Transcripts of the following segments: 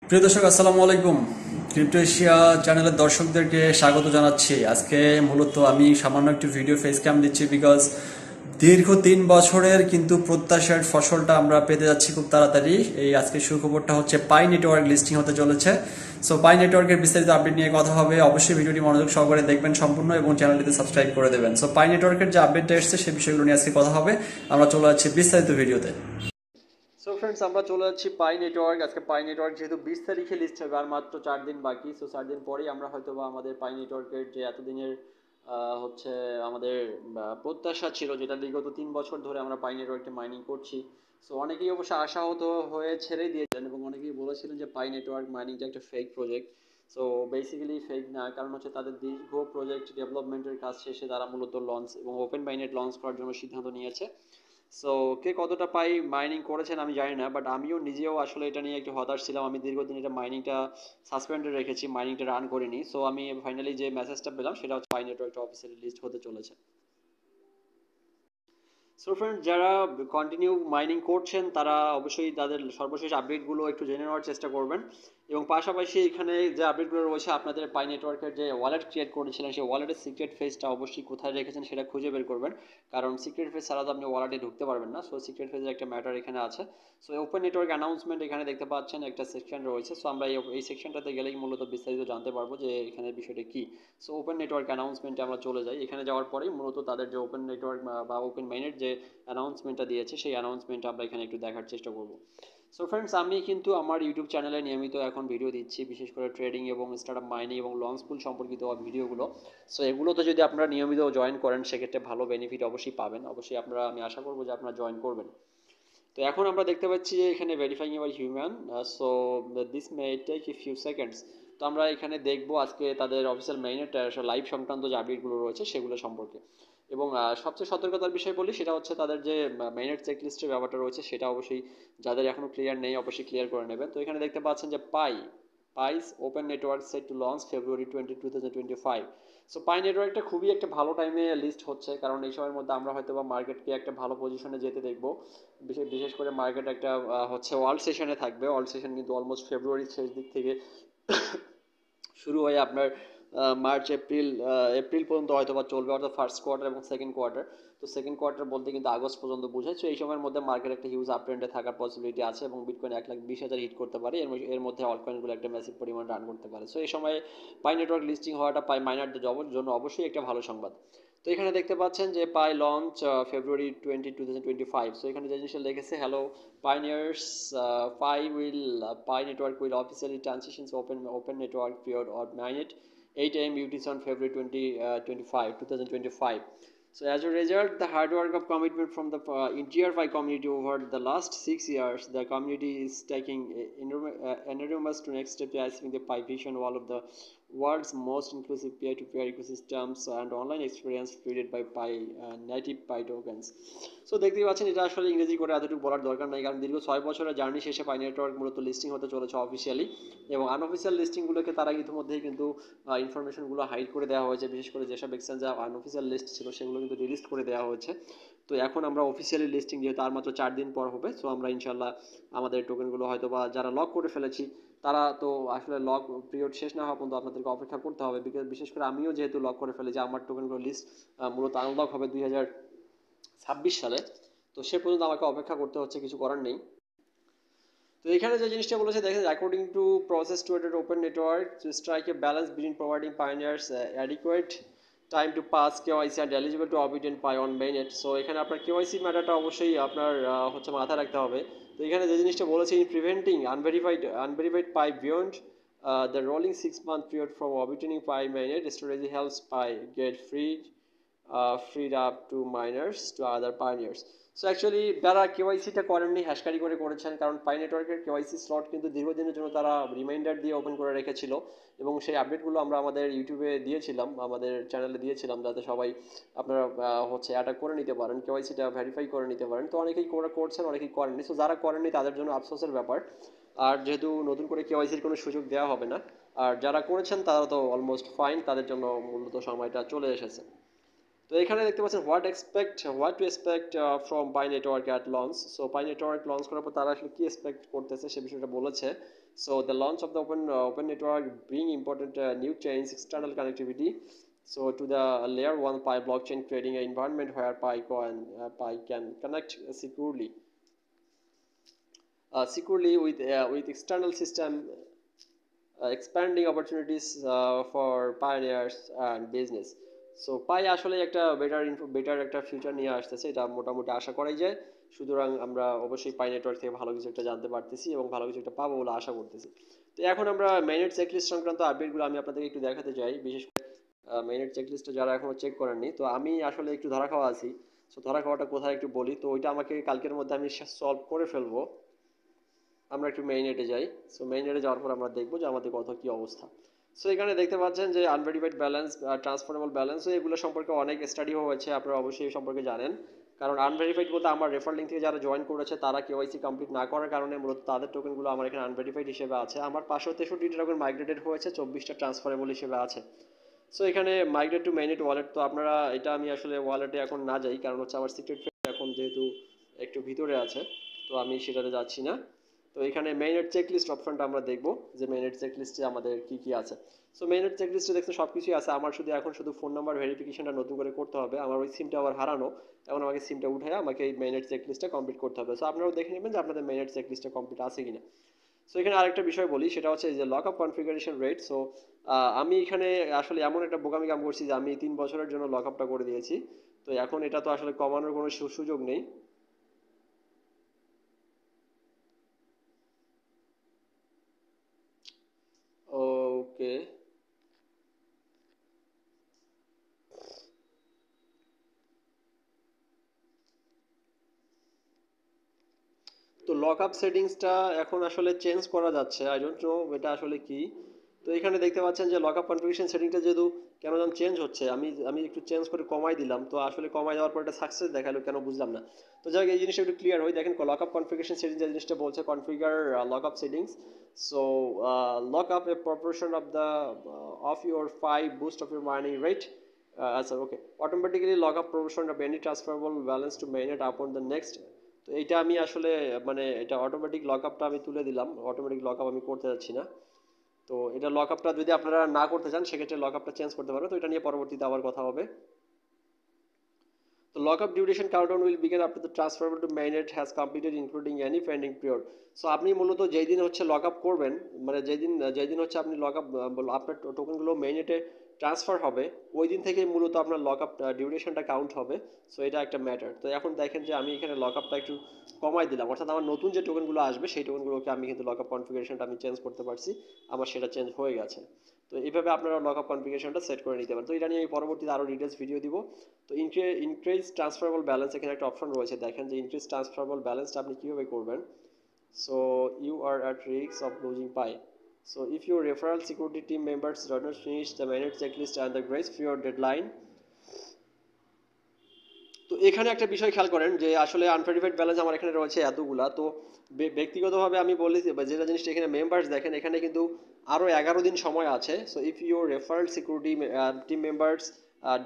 প্রিয় দর্শক, আসসালামু আলাইকুম। ক্রিপ্টো এশিয়া চ্যানেলের দর্শকদেরকে স্বাগত জানাচ্ছি। আজকে মূলত আমি সামান্য একটু ভিডিও ফেস ক্যাম দিচ্ছি, বিকজ দীর্ঘ 3 বছরের কিন্তু প্রত্যাশার ফসলটা আমরা পেতে যাচ্ছি খুব তাড়াতাড়ি। এই আজকে সুখবরটা হচ্ছে পাই নেটওয়ার্ক লিস্টিং হতে চলেছে। সো পাই নেটওয়ার্কের বিস্তারিত আপডেট নিয়ে কথা হবে। অবশ্যই ভিডিওটি মনোযোগ সহকারে দেখবেন সম্পূর্ণ এবং চ্যানেলটিতে সাবস্ক্রাইব করে দেবেন। সো পাই নেটওয়ার্কের যে আপডেটটা এসেছে সেই বিষয়গুলো নিয়ে আজকে কথা হবে। আমরা চলে যাচ্ছি বিস্তারিত ভিডিওতে। সো ফ্রেন্ডস, আমরা চলে যাচ্ছি পাই নেটওয়ার্ক। আজকে পাই নেটওয়ার্ক যেহেতু 20 তারিখে লিস্ট হবে, আর মাত্র 4 দিন বাকি। সো 4 দিন পরেই আমরা হয়তো বা আমাদের পাই নেটওয়ার্কের যে এতদিনের হচ্ছে আমাদের প্রত্যাশা ছিল, যেটা বিগত 3 বছর ধরে আমরা পাই নেটওয়ার্কে মাইনিং করছি। সো অনেকেই অবশ্য আশাহত হয়ে ছেড়ে দিয়েছেন এবং অনেকেই বলেছিলেন যে পাই নেটওয়ার্ক মাইনিংটা একটা fake project. So basically fake না, কারণ হচ্ছে তাদের দীর্ঘ প্রজেক্ট ডেভেলপমেন্টের কাজ শেষে তারা মূলত লঞ্চ এবং ওপেন মাইনেট লঞ্চ করার জন্য সিদ্ধান্ত নিয়েছে। সো কে কতটা পাই মাইনিং করেছেন আমি জানি না, বাট আমিও নিজেও আসলে এটা নিয়ে একটু হতাশ ছিলাম। আমি দীর্ঘদিন এটা মাইনিংটা সাসপেন্ডে রেখেছি, মাইনিংটা রান করিনি। সো আমি ফাইনালি যে মেসেজটা পেলাম সেটা হচ্ছে পাই নেটওয়ার্কটা অফিসিয়ালি লিস্ট হতে চলেছে। সো ফ্রেন্ড, যারা কন্টিনিউ মাইনিং করছেন তারা অবশ্যই তাদের সর্বশেষ আপডেটগুলো একটু জেনে নেওয়ার চেষ্টা করবেন, এবং পাশাপাশি এখানে যে আপডেটগুলো রয়েছে আপনাদের পাই নেটওয়ার্কের যে ওয়ালেট ক্রিয়েট করেছিলেন সেই ওয়ালেটের সিক্রেট ফেজটা অবশ্যই কোথায় রেখেছেন সেটা খুঁজে বের করবেন, কারণ সিক্রেট ফেজ ছাড়া তো আপনি ওয়ালেটে ঢুকতে পারবেন না। সো সিক্রেট ফেজের একটা ম্যাটার এখানে আছে। সো ওপেন নেটওয়ার্ক অ্যানাউন্সমেন্ট এখানে দেখতে পাচ্ছেন একটা সেকশন রয়েছে। সো আমরা এই সেকশনটাতে গেলেই মূলত বিস্তারিত জানতে পারবো যে এখানে বিষয়টা কি। সো ওপেন নেটওয়ার্ক অ্যানাউন্সমেন্টে আমরা চলে যাই। এখানে যাওয়ার পরেই মূলত তাদের যে ওপেন নেটওয়ার্ক বা ওপেন মাইনের যে অ্যানাউন্সমেন্টটা দিয়েছে সেই অ্যানাউন্সমেন্টটা আমরা এখানে একটু দেখার চেষ্টা করব। সো ফ্রেন্ডস, আমি কিন্তু আমার ইউটিউব চ্যানেলে নিয়মিত এখন ভিডিও দিচ্ছি, বিশেষ করে ট্রেডিং এবং স্টার্টআপ মাইনিং এবং লঞ্চ পুল সম্পর্কিত ভিডিওগুলো। সো এগুলোতে যদি আপনারা নিয়মিত জয়েন করেন সেক্ষেত্রে ভালো বেনিফিট অবশ্যই পাবেন। অবশ্যই আপনারা, আমি আশা করবো যে আপনারা জয়েন করবেন। তো এখন আমরা দেখতে পাচ্ছি যে এখানে verifying you're human. So this may take a few seconds. তো আমরা এখানে দেখবো আজকে তাদের অফিসিয়াল মেইনের লাইভ সংক্রান্ত যে আপডেটগুলো রয়েছে সেগুলো সম্পর্কে। এবং সবচেয়ে সতর্কতার বিষয় বলি সেটা হচ্ছে তাদের যে মেইনের চেক লিস্টের ব্যাপারটা রয়েছে সেটা অবশ্যই যাদের এখনো ক্লিয়ার নেই অবশ্যই ক্লিয়ার করে নেবেন। তো এখানে দেখতে পাচ্ছেন যে Pi's open network set to launch February 20, 2025। So Pi নেটওয়ার্কটা খুবই একটা ভালো টাইমে লিস্ট হচ্ছে, কারণ এই সময়ের মধ্যে আমরা হয়তো বা মার্কেটকে একটা ভালো পজিশনে যেতে দেখবো। বিশেষ করে মার্কেট একটা হচ্ছে ওয়ার্ল্ড সেশনে থাকবে। ওয়ার্ল্ড সেশন কিন্তু অলমোস্ট ফেব্রুয়ারির শেষ দিক থেকে শুরু হয়ে আপনার মার্চ এপ্রিল এপ্রিল পর্যন্ত হয়তো বা চলবে, অর্থাৎ ফার্স্ট কোয়ার্টার এবং সেকেন্ড কোয়ার্টার। তো সেকেন্ড কোয়ার্টার বলতে কিন্তু আগস্ট পর্যন্ত বোঝায়। সো এই সময়ের মধ্যে মার্কেট একটা হিউজ আপ ট্রেন্ডে থাকার পসিবিলিটি আছে এবং বিটকয়েন 1,20,000 হিট করতে পারে। এর মধ্যে অল কয়েনগুলো একটা ম্যাসিভ পরিমাণ রান করতে পারে। সো এই সময় পাই নেটওয়ার্ক লিস্টিং হওয়াটা পাই মাইনারদের জন্য অবশ্যই একটা ভালো সংবাদ। তো এখানে দেখতে পাচ্ছেন যে পাই লঞ্চ February 20, 2025। সো এখানে যে জিনিসটা লিখেছে, hello pioneers, Pi network will officially transition to open network period or mainnet 8 a.m. UTC on February 20, 2025. So as a result, the hard work of commitment from the entire Pi community over the last 6 years, the community is taking enormous to next step, achieving the Pi vision, all of the world's most inclusive peer-to-peer ecosystems and online experience created by Pi native Pi tokens. So দেখতেই পাচ্ছেন, এটা আসলে ইংরেজি করে এতটুকু বলার দরকার নাই, কারণ দীর্ঘ 6 বছরের জার্নি শেষে পাই নেটওয়ার্ক মূলত লিস্টিং হতে চলেছে অফিসিয়ালি, এবং আনঅফিসিয়াল লিস্টিংগুলোকে তারা ইতিমধ্যেই কিন্তু ইনফরমেশনগুলো হাইড করে দেওয়া হয়েছে। বিশেষ করে যেসব এক্সচেঞ্জ আনঅফিসিয়াল লিস্ট ছিল সেগুলো কিন্তু রিলিজ করে দেওয়া হয়েছে। তো এখন আমরা অফিসিয়ালি লিস্টিং যেহেতু আর মাত্র 4 দিন পর হবে, সো আমরা ইনশাল্লাহ আমাদের টোকেনগুলো হয়তো বা যারা লক করে ফেলেছি তারা তো আসলে লক পিরিয়ড শেষ না হওয়া পর্যন্ত আপনাদেরকে অপেক্ষা করতে হবে। বিশেষ করে আমিও যেহেতু লক করে ফেলেছি, আমার টোকেনগুলো লিস্ট মূলত আনলক হবে 2026 সালে। তো সে পর্যন্ত আমাকে অপেক্ষা করতে হচ্ছে, কিছু করার নেই। তো এখানে যে জিনিসটা বলেছে দেখেন, according to process to open network to strike a balance between providing pioneers adequate time to pass KYC and eligible to obedient Pi on mainnet. So এখানে আপনার কেওয়াইসি ম্যাটারটা অবশ্যই আপনার হচ্ছে মাথায় রাখতে হবে। তো এখানে যে জিনিসটা বলেছে, in preventing unverified pi beyond the rolling 6 month period from obtaining Pi mainnet strategy helps Pi get freed up to miners to other pioneers. So actually যারা কেওয়াইসিটা করেননি হ্যাশকারি করেছেন, কারণ পাই নেটওয়ার্কের কেওয়াইসি স্লট কিন্তু দীর্ঘদিনের জন্য তারা রিমাইন্ডার দিয়ে ওপেন করে রেখেছিল, এবং সেই আপডেটগুলো আমরা আমাদের ইউটিউবে দিয়েছিলাম, আমাদের চ্যানেলে দিয়েছিলাম, যাতে সবাই আপনারা হচ্ছে অ্যাটাক করে নিতে পারেন, কেওয়াইসিটা ভেরিফাই করে নিতে পারেন। তো অনেকেই করছেন, অনেকেই করেননি। সো যারা করেননি তাদের জন্য আফসোসের ব্যাপার। আর যেহেতু নতুন করে কেওয়াইসির কোনো সুযোগ দেওয়া হবে না, আর যারা করেছেন তারা তো অলমোস্ট ফাইন, তাদের জন্য মূলত সময়টা চলে এসেছে। তো এখানে দেখতে পাচ্ছেন what to expect from pi network at launch. So pi network launch করার পর তারা আসলে কি এক্সপেক্ট করতেছে সে বিষয়টা বলেছে। So the launch of the open network bring important new chains external connectivity so to the layer 1 Pi blockchain, creating an environment where Pi can connect securely with external system, expanding opportunities for pioneers and business. So Pi আসলে একটা better একটা future নিয়ে আসতেছে, এটা মোটামুটি আশা করাই যায়। সুতরাং আমরা অবশ্যই পাই নেটওয়ার্ক থেকে ভালো কিছু একটা জানতে পারতেছি এবং ভালো কিছু একটা পাবো বলে আশা করতেছি। তো এখন আমরা মেইননেট চেকলিস্ট সংক্রান্ত আপডেটগুলো আমি আপনাদেরকে একটু দেখাতে চাই। বিশেষ করে মেইননেট চেকলিস্টটা যারা এখনো চেক করেননি, তো আমি আসলে একটু ধরা খাওয়া আছি। সো ধরা খাওয়াটা কোথায় একটু বলি, তো ওইটা আমাকে কালকের মধ্যে আমি সলভ করে ফেলবো। আমরা একটু মেইননেটে যাই। সো মেইননেটে যাওয়ার পর আমরা দেখবো যে আমাদের কত কি অবস্থা। সো এখানে দেখতে পাচ্ছেন যে আনভেরিফাইড ব্যালেন্স, ট্রান্সফারেবল ব্যালেন্স, এগুলো সম্পর্কে অনেক স্টাডিও হয়েছে, আপনারা অবশ্যই এই সম্পর্কে জানেন। কারণ আনভেরিফাইড বলতে আমার রেফার লিঙ্ক থেকে যারা জয়েন করেছে তারা কেওয়াইসি কমপ্লিট না করার কারণে মূলত তাদের টোকেনগুলো আমার এখানে আনভেরিফাইড হিসেবে আছে। আমার 563টা টোকেন মাইগ্রেটেড হয়েছে, 24টা ট্রান্সফারেবল হিসেবে আছে। সো এখানে মাইগ্রেট টু মেইননেট ওয়ালেট, তো আপনারা এটা আমি আসলে ওয়ালেটে এখন না যাই, কারণ হচ্ছে আমার সিক্রেট এখন যেহেতু একটু ভিতরে আছে, তো আমি সেটাতে যাচ্ছি না। তো এখানে মেইননেট চেকলিস্ট অপশনটা আমরা দেখবো যে মেইননেট চেকলিস্টে আমাদের কি কি আছে। সো মেইননেট চেকলিস্টে দেখতে সব কিছুই আছে। আমার শুধু ফোন নাম্বার ভেরিফিকেশনটা নতুন করে করতে হবে, আমার ওই সিমটা আবার হারানো, এখন আমাকে সিমটা উঠে আমাকে এই মেইননেট চেকলিস্টটা কমপ্লিট করতে হবে। সো আপনারাও দেখে নেবেন যে আপনাদের মেইননেট চেকলিস্টটা কমপ্লিট আছে কিনা। সো এখানে আরেকটা বিষয় বলি, সেটা হচ্ছে যে lock up configuration rate. So আমি এখানে আসলে এমন একটা বোকামি কাম করছি যে আমি 3 বছরের জন্য লক আপটা করে দিয়েছি। তো এখন এটা তো আসলে কমানোর কোনো সুযোগ নেই। ওকে, তো লক আপ সেটিংসটা এখন আসলে চেঞ্জ করা যাচ্ছে, আই ডোন্ট নো এটা আসলে কি। তো এখানে দেখতে পাচ্ছেন যে লক আপ কনফিগারেশন সেটিংটা যেহেতু কেন যেন চেঞ্জ হচ্ছে, আমি আমি একটু চেঞ্জ করে কমাই দিলাম, তো আসলে কমাই দেওয়ার পর এটা সাকসেস দেখালো, কেন বুঝলাম না। তো যাই হোক, এই জিনিসটা একটু ক্লিয়ার হয়। দেখেন লক আপ কনফিগারেশন সেটিংস যে জিনিসটা বলছে, configure lock up settings. So lock up a proportion of the of your 5 boost of your mining rate. আচ্ছা, okay, automatically lock up proportion of any transferable balance to mainnet upon the next. তো এইটা আমি আসলে মানে এটা automatic lock আপটা আমি তুলে দিলাম, অটোমেটিক লক আপ আমি করতে যাচ্ছি না। তো এটা লক আপটা যদি আপনারা না করতে চান সেক্ষেত্রে লক আপটা চেঞ্জ করতে পারবেন, তো এটা নিয়ে পরবর্তীতে আবার কথা হবে। The lockup duration countdown will begin after the transfer to mainnet has completed including any pending period. So আপনি মূলত যেই দিন হচ্ছে লক আপ করবেন, মানে যেই দিন হচ্ছে আপনি লক আপ আপনার টোকেনগুলো মেইনেটে ট্রান্সফার হবে, ওই দিন থেকেই মূলত আপনার লক আপ ডিউরেশনটা কাউন্ট হবে। সো এটা একটা ম্যাটার। তো এখন দেখেন যে আমি এখানে লক আপটা একটু কমাই দিলাম, অর্থাৎ আমার নতুন যে টোকেনগুলো আসবে সেই টোকেনগুলোকে আমি কিন্তু লক আপ কনফিগারেশনটা আমি চেঞ্জ করতে পারছি, আমার সেটা চেঞ্জ হয়ে গেছে। তো এইভাবে আপনারা লক আপ কনফিগারেশনটা সেট করে নিতে পারেন। তো এটা নিয়ে আমি পরবর্তীতে আরও ডিটেলস ভিডিও দিব। তো ইনক্রিজ ট্রান্সফারেবল ব্যালেন্স, এখানে একটা অপশন রয়েছে, দেখেন যে ইনক্রিজ ট্রান্সফারেবল ব্যালেন্সটা আপনি কীভাবে করবেন। So you are at risk of losing pie. So if your referral security team members do not finish the managed checklist and the grace period deadline, তো এখানে একটা বিষয় খেয়াল করেন যে আসলে আনভেরিফাইড ব্যালেন্স আমার এখানে রয়েছে এতগুলা। তো ব্যক্তিগতভাবে আমি বলি যেটা জিনিসটা এখানে মেম্বার্স দেখেন, এখানে কিন্তু আরও 11 দিন সময় আছে। So if your referral security team members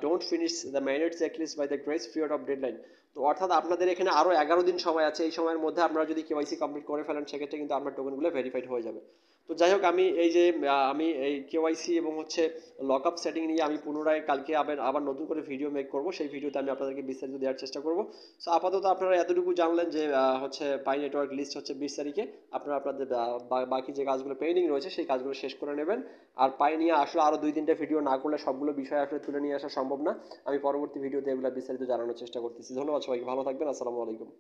don't finish the manage checklist by the grace period of deadline, তো অর্থাৎ আপনাদের এখানে আরও 11 দিন সময় আছে। এই সময়ের মধ্যে আপনারা যদি কেওয়াইসি কমপ্লিট করে ফেলেন সেক্ষেত্রে কিন্তু আপনার টোকেনগুলো ভেরিফাইড হয়ে যাবে। তো যাই হোক, আমি এই যে আমি এই কেওয়াইসি এবং হচ্ছে লক আপ সেটিং নিয়ে আমি পুনরায় কালকে আবার নতুন করে ভিডিও মেক করব, সেই ভিডিওতে আমি আপনাদেরকে বিস্তারিত দেওয়ার চেষ্টা করব। সো আপাতত আপনারা এতটুকু জানলেন যে হচ্ছে পাই নেটওয়ার্ক লিস্ট হচ্ছে 20 তারিখে। আপনারা আপনাদের বাকি যে কাজগুলো পেন্ডিং রয়েছে সেই কাজগুলো শেষ করে নেবেন। আর পাই নিয়ে আসলে আরও 2-3টা ভিডিও না করলে সবগুলো বিষয় আসলে তুলে নিয়ে আসা সম্ভব না। আমি পরবর্তী ভিডিওতে এগুলো বিস্তারিত জানানোর চেষ্টা করতেছি। ধন্যবাদ সবাইকে, ভালো থাকবেন, আসসালামু আলাইকুম।